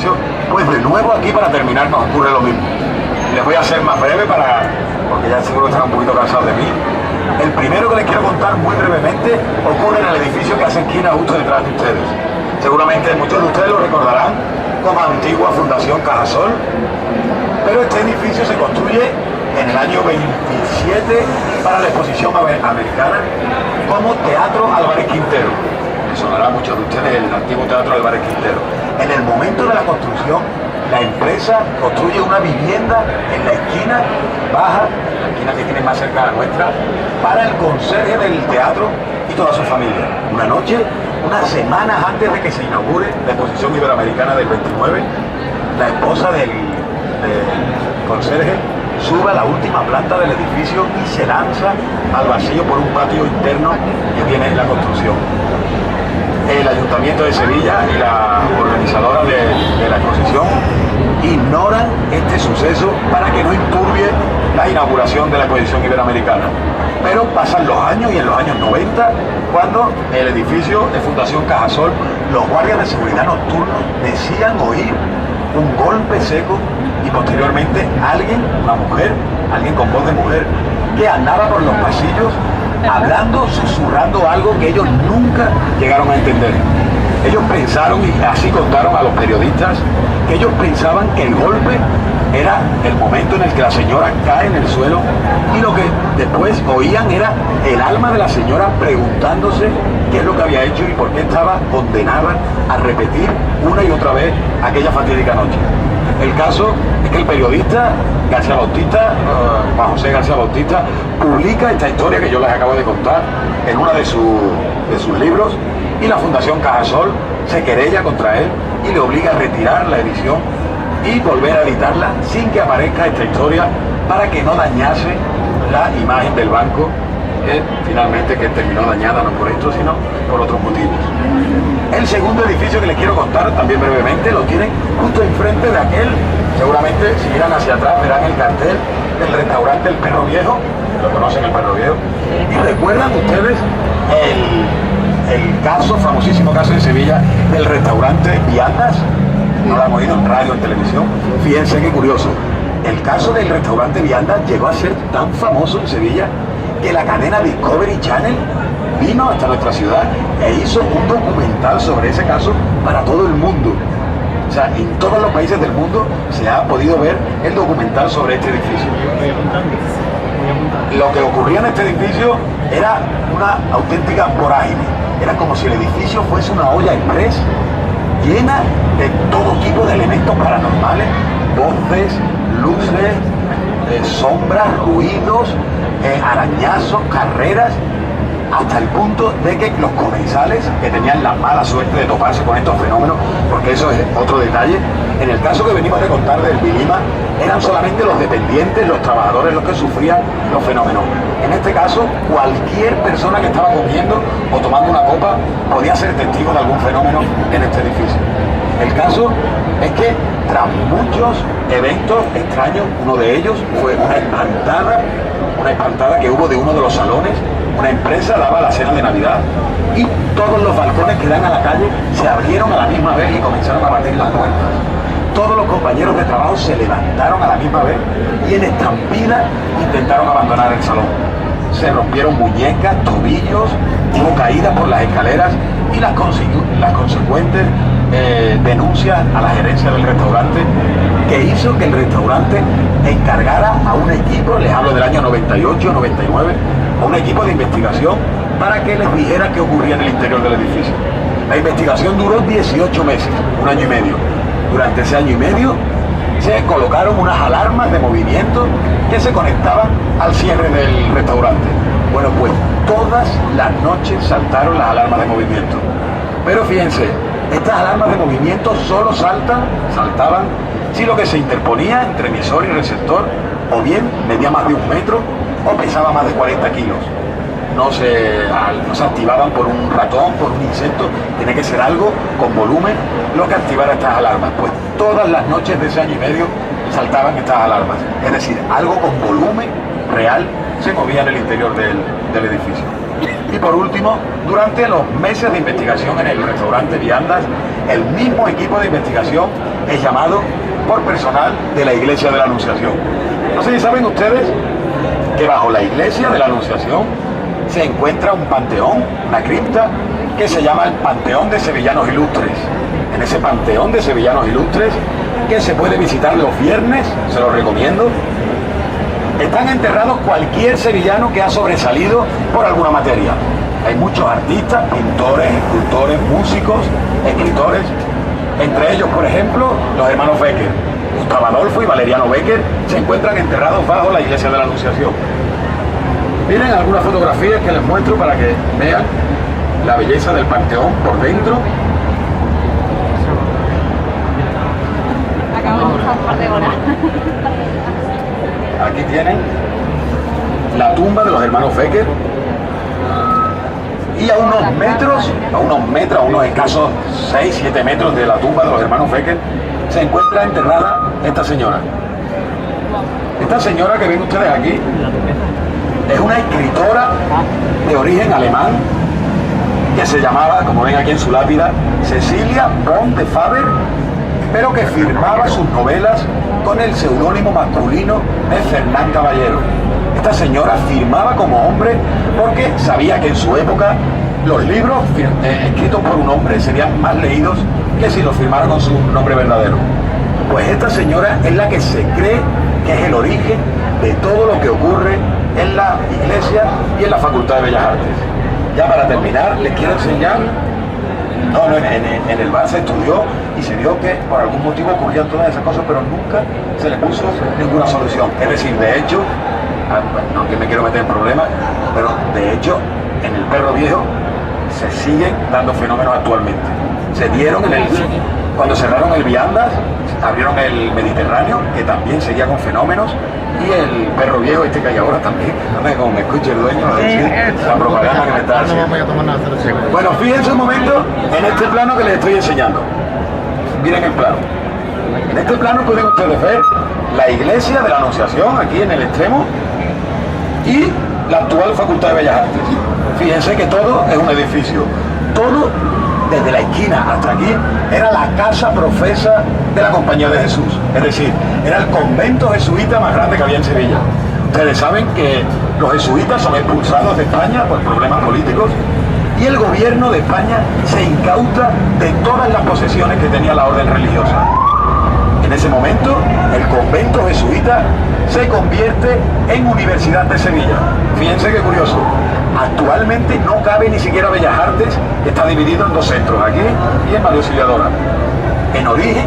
edificio, pues de nuevo aquí para terminar nos ocurre lo mismo. Les voy a hacer más breve porque ya seguro están un poquito cansados de mí. El primero que les quiero contar muy brevemente ocurre en el edificio que hace esquina justo detrás de ustedes. Seguramente muchos de ustedes lo recordarán como antigua Fundación Cajasol, pero este edificio se construye en el año 27 para la exposición americana como Teatro Álvarez Quintero. Les sonará a muchos de ustedes el antiguo Teatro Álvarez Quintero. En el momento de la construcción, la empresa construye una vivienda en la esquina baja, la esquina que tiene más cerca a la nuestra, para el conserje del teatro y toda su familia. Una noche, unas semanas antes de que se inaugure la exposición iberoamericana del 29, la esposa del conserje sube a la última planta del edificio y se lanza al vacío por un patio interno que tiene la construcción. El Ayuntamiento de Sevilla y la organizadora de la exposición ignoran este suceso para que no enturbie la inauguración de la exposición iberoamericana. Pero pasan los años y en los años 90, cuando el edificio de Fundación Cajasol, los guardias de seguridad nocturnos decían oír un golpe seco y posteriormente una mujer, alguien con voz de mujer, que andaba por los pasillos hablando, susurrando algo que ellos nunca llegaron a entender. Ellos pensaron, y así contaron a los periodistas, que ellos pensaban que el golpe era el momento en el que la señora cae en el suelo, y lo que después oían era el alma de la señora preguntándose qué es lo que había hecho y por qué estaba condenada a repetir una y otra vez aquella fatídica noche. El caso es que el periodista Juan José García Bautista, publica esta historia que yo les acabo de contar en uno de sus libros, y la Fundación Cajasol se querella contra él y le obliga a retirar la edición y volver a editarla sin que aparezca esta historia, para que no dañase la imagen del banco, finalmente que terminó dañada no por esto sino por otros motivos. El segundo edificio que les quiero contar también brevemente lo tienen justo enfrente de aquel. Seguramente si miran hacia atrás verán el cartel del restaurante El Perro Viejo. Lo conocen, El Perro Viejo. Y recuerdan ustedes el famosísimo caso en Sevilla del restaurante Viandas. No lo han oído en radio, en televisión. Fíjense qué curioso. El caso del restaurante Viandas llegó a ser tan famoso en Sevilla que la cadena Discovery Channel vino hasta nuestra ciudad e hizo un documental sobre ese caso para todo el mundo. O sea, en todos los países del mundo se ha podido ver el documental sobre este edificio. Lo que ocurría en este edificio era una auténtica vorágine. Era como si el edificio fuese una olla express llena de todo tipo de elementos paranormales, voces, luces, sombras, ruidos, arañazos, carreras, hasta el punto de que los comensales, que tenían la mala suerte de toparse con estos fenómenos, porque eso es otro detalle, en el caso que venimos de contar del Vilima, eran solamente los dependientes, los trabajadores los que sufrían los fenómenos. En este caso, cualquier persona que estaba comiendo o tomando una copa podía ser testigo de algún fenómeno en este edificio. El caso es que tras muchos eventos extraños, uno de ellos fue una espantada que hubo de uno de los salones. Una empresa daba la cena de Navidad y todos los balcones que dan a la calle se abrieron a la misma vez y comenzaron a batir las puertas. Todos los compañeros de trabajo se levantaron a la misma vez y en estampida intentaron abandonar el salón. Se rompieron muñecas, tobillos, hubo caídas por las escaleras y las consecuentes denuncias a la gerencia del restaurante, que hizo que el restaurante encargara a un equipo, les hablo del año 98, 99, a un equipo de investigación para que les dijera qué ocurría en el interior del edificio. La investigación duró 18 meses, un año y medio. Durante ese año y medio se colocaron unas alarmas de movimiento que se conectaban al cierre del restaurante. Bueno, pues todas las noches saltaron las alarmas de movimiento. Pero fíjense, estas alarmas de movimiento solo saltaban si lo que se interponía entre emisor y receptor o bien medía más de 1 metro o pesaba más de 40 kilos. No se activaban por un ratón, por un insecto, tiene que ser algo con volumen lo que activara estas alarmas. Pues todas las noches de ese año y medio saltaban estas alarmas. Es decir, algo con volumen real se movía en el interior del edificio. Y por último, durante los meses de investigación en el restaurante Viandas, el mismo equipo de investigación es llamado por personal de la Iglesia de la Anunciación. No sé si saben ustedes que bajo la Iglesia de la Anunciación se encuentra un panteón, una cripta, que se llama el Panteón de Sevillanos Ilustres. En ese Panteón de Sevillanos Ilustres, que se puede visitar los viernes, se los recomiendo, están enterrados cualquier sevillano que ha sobresalido por alguna materia. Hay muchos artistas, pintores, escultores, músicos, escritores, entre ellos, por ejemplo, los hermanos Becker. Gustavo Adolfo y Valeriano Becker se encuentran enterrados bajo la Iglesia de la Anunciación. Miren algunas fotografías que les muestro para que vean la belleza del panteón por dentro. Aquí tienen la tumba de los hermanos Becker. Y a unos escasos 6-7 metros de la tumba de los hermanos Becker, se encuentra enterrada esta señora. Esta señora que ven ustedes aquí es una escritora de origen alemán que se llamaba, como ven aquí en su lápida, Cecilia von de Faber, pero que firmaba sus novelas con el seudónimo masculino de Fernán Caballero. Esta señora firmaba como hombre porque sabía que en su época los libros escritos por un hombre serían más leídos que si los firmara con su nombre verdadero. Pues esta señora es la que se cree que es el origen de todo lo que ocurre en la iglesia y en la Facultad de Bellas Artes. Ya para terminar, les quiero enseñar. En el bar se estudió y se vio que por algún motivo ocurrían todas esas cosas, pero nunca se le puso ninguna solución. Es decir, de hecho, no que me quiero meter en problemas, pero de hecho en el Perro Viejo se siguen dando fenómenos actualmente. Se dieron cuando cerraron el Viandas, abrieron el Mediterráneo, que también seguía con fenómenos, y el Perro Viejo que hay ahora también, como me escuche el dueño a decir la propaganda que me está haciendo. Bueno, fíjense un momento en este plano que les estoy enseñando. Miren el plano. En este plano pueden ustedes ver la Iglesia de la Anunciación aquí en el extremo y la actual Facultad de Bellas Artes. Fíjense que todo es un edificio. Todo, desde la esquina hasta aquí, era la casa profesa de la Compañía de Jesús. Es decir, era el convento jesuita más grande que había en Sevilla. Ustedes saben que los jesuitas son expulsados de España por problemas políticos y el gobierno de España se incauta de todas las posesiones que tenía la orden religiosa. En ese momento, el convento jesuita se convierte en Universidad de Sevilla. Fíjense qué curioso. Actualmente no cabe ni siquiera Bellas Artes, que está dividido en dos centros, aquí y en María Auxiliadora. En origen,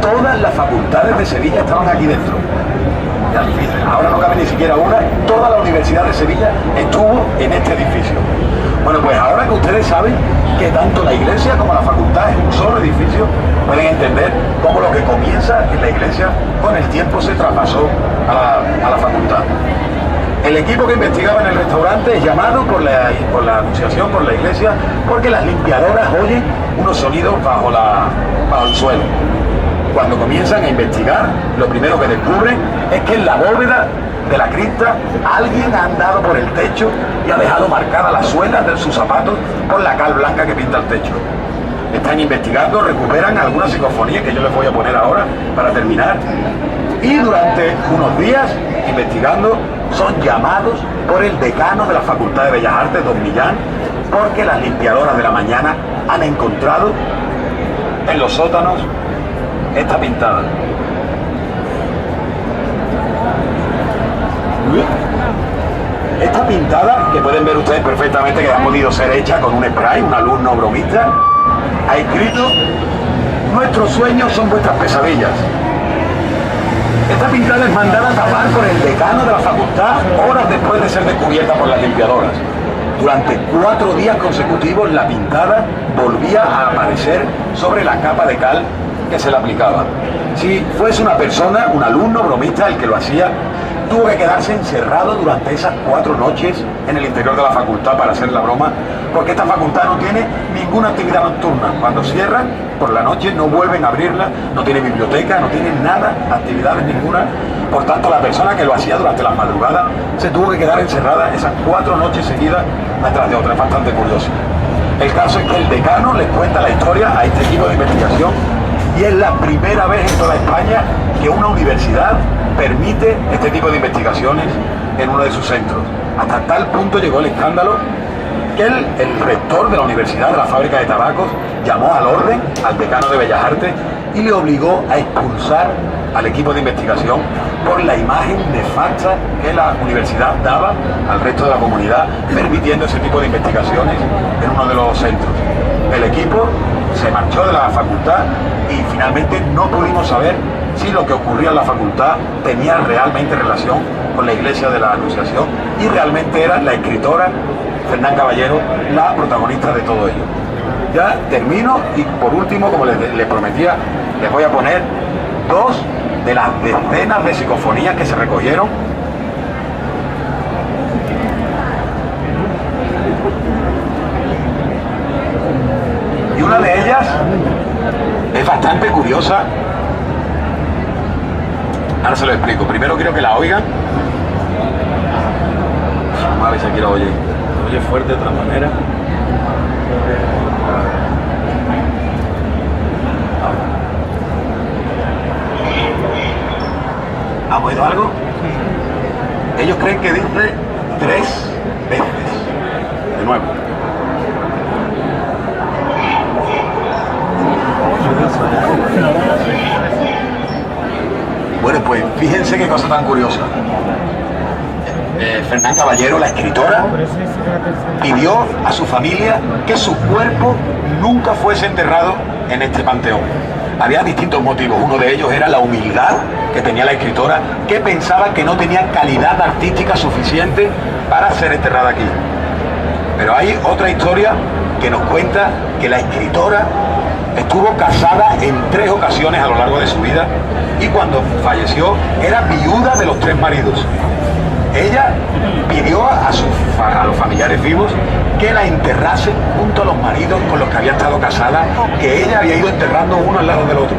todas las facultades de Sevilla estaban aquí dentro. Ahora no cabe ni siquiera una, toda la Universidad de Sevilla estuvo en este edificio. Bueno, pues ahora que ustedes saben que tanto la iglesia como la facultad es un solo edificio, pueden entender cómo lo que comienza en la iglesia con el tiempo se traspasó a la facultad. El equipo que investigaba en el restaurante es llamado por la anunciación, por la iglesia, porque las limpiadoras oyen unos sonidos bajo el suelo. Cuando comienzan a investigar, lo primero que descubren es que en la bóveda de la cripta alguien ha andado por el techo y ha dejado marcadas las suelas de sus zapatos por la cal blanca que pinta el techo. Están investigando, recuperan algunas psicofonías que yo les voy a poner ahora para terminar, y durante unos días investigando son llamados por el decano de la Facultad de Bellas Artes, don Millán, porque las limpiadoras de la mañana han encontrado en los sótanos esta pintada. Esta pintada, que pueden ver ustedes perfectamente que ha podido ser hecha con un spray, un alumno bromista, ha escrito: nuestros sueños son vuestras pesadillas. Esta pintada es mandada a tapar por el decano de la facultad horas después de ser descubierta por las limpiadoras. Durante 4 días consecutivos la pintada volvía a aparecer sobre la capa de cal que se le aplicaba. Si fuese una persona, un alumno bromista el que lo hacía, tuvo que quedarse encerrado durante esas 4 noches en el interior de la facultad para hacer la broma, porque esta facultad no tiene ninguna actividad nocturna. Cuando cierran por la noche no vuelven a abrirla, no tiene biblioteca, no tiene nada, actividades ninguna. Por tanto, la persona que lo hacía durante las madrugadas se tuvo que quedar encerrada esas 4 noches seguidas detrás de otra. Es bastante curioso. El caso es que el decano les cuenta la historia a este equipo de investigación y es la primera vez en toda España que una universidad permite este tipo de investigaciones en uno de sus centros. Hasta tal punto llegó el escándalo que el rector de la universidad, de la fábrica de tabacos, llamó al orden al decano de Bellas Artes y le obligó a expulsar al equipo de investigación por la imagen nefasta que la universidad daba al resto de la comunidad, permitiendo ese tipo de investigaciones en uno de los centros. El equipo se marchó de la facultad y finalmente no pudimos saber si lo que ocurría en la facultad tenía realmente relación con la Iglesia de la Anunciación y realmente era la escritora Fernán Caballero la protagonista de todo ello. Ya termino y por último, como les prometía, les voy a poner dos de las decenas de psicofonías que se recogieron y una de ellas es bastante curiosa. Ahora se lo explico. Primero quiero que la oigan. Vamos a ver si aquí lo oye. Se oye fuerte de otra manera. ¿Han oído algo? Ellos creen que dice 3 veces. De nuevo. Bueno, pues fíjense qué cosa tan curiosa. Fernán Caballero, la escritora, pidió a su familia que su cuerpo nunca fuese enterrado en este panteón. Había distintos motivos. Uno de ellos era la humildad que tenía la escritora, que pensaba que no tenía calidad artística suficiente para ser enterrada aquí. Pero hay otra historia que nos cuenta que la escritora estuvo casada en 3 ocasiones a lo largo de su vida y cuando falleció era viuda de los 3 maridos. Ella pidió a los familiares vivos que la enterrasen junto a los maridos con los que había estado casada, que ella había ido enterrando uno al lado del otro.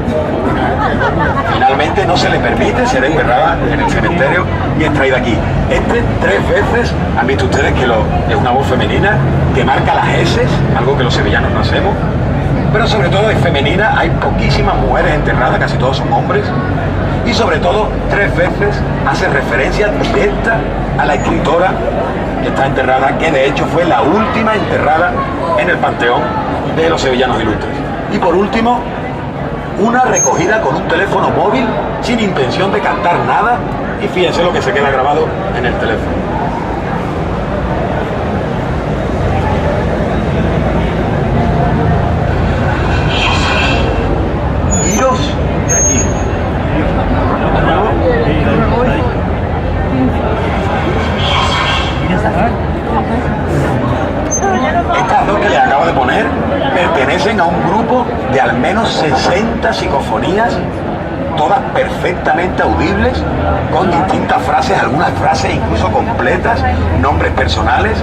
Finalmente no se le permite, será enterrada en el cementerio y es traída aquí. 3 veces, han visto ustedes que es una voz femenina que marca las eses, algo que los sevillanos no hacemos, pero sobre todo es femenina, hay poquísimas mujeres enterradas, casi todos son hombres, y sobre todo 3 veces hace referencia directa a la escritora que está enterrada, que de hecho fue la última enterrada en el panteón de los sevillanos ilustres. Y por último, una recogida con un teléfono móvil sin intención de cantar nada, y fíjense lo que se queda grabado en el teléfono. Iros de aquí. Estas dos que les acabo de poner pertenecen a un grupo de al menos 60 psicofonías, todas perfectamente audibles, con distintas frases, algunas frases incluso completas, nombres personales,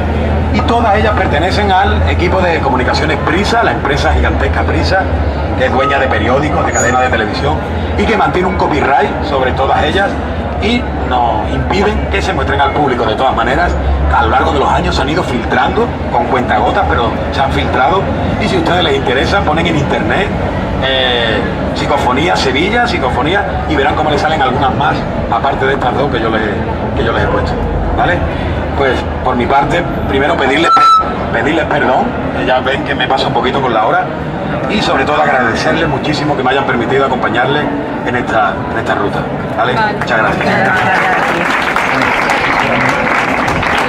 y todas ellas pertenecen al equipo de comunicaciones Prisa, la empresa gigantesca Prisa, que es dueña de periódicos, de cadenas de televisión, y que mantiene un copyright sobre todas ellas y nos impiden que se muestren al público. De todas maneras, a lo largo de los años se han ido filtrando con cuentagotas, pero se han filtrado, y si a ustedes les interesa, ponen en internet Psicofonía Sevilla, Psicofonía, y verán cómo les salen algunas más, aparte de estas dos que yo les he puesto, ¿vale? Pues por mi parte, primero pedirles perdón, ya ven que me pasa un poquito con la hora, y sobre todo agradecerles muchísimo que me hayan permitido acompañarles en esta ruta, ¿vale? Muchas gracias.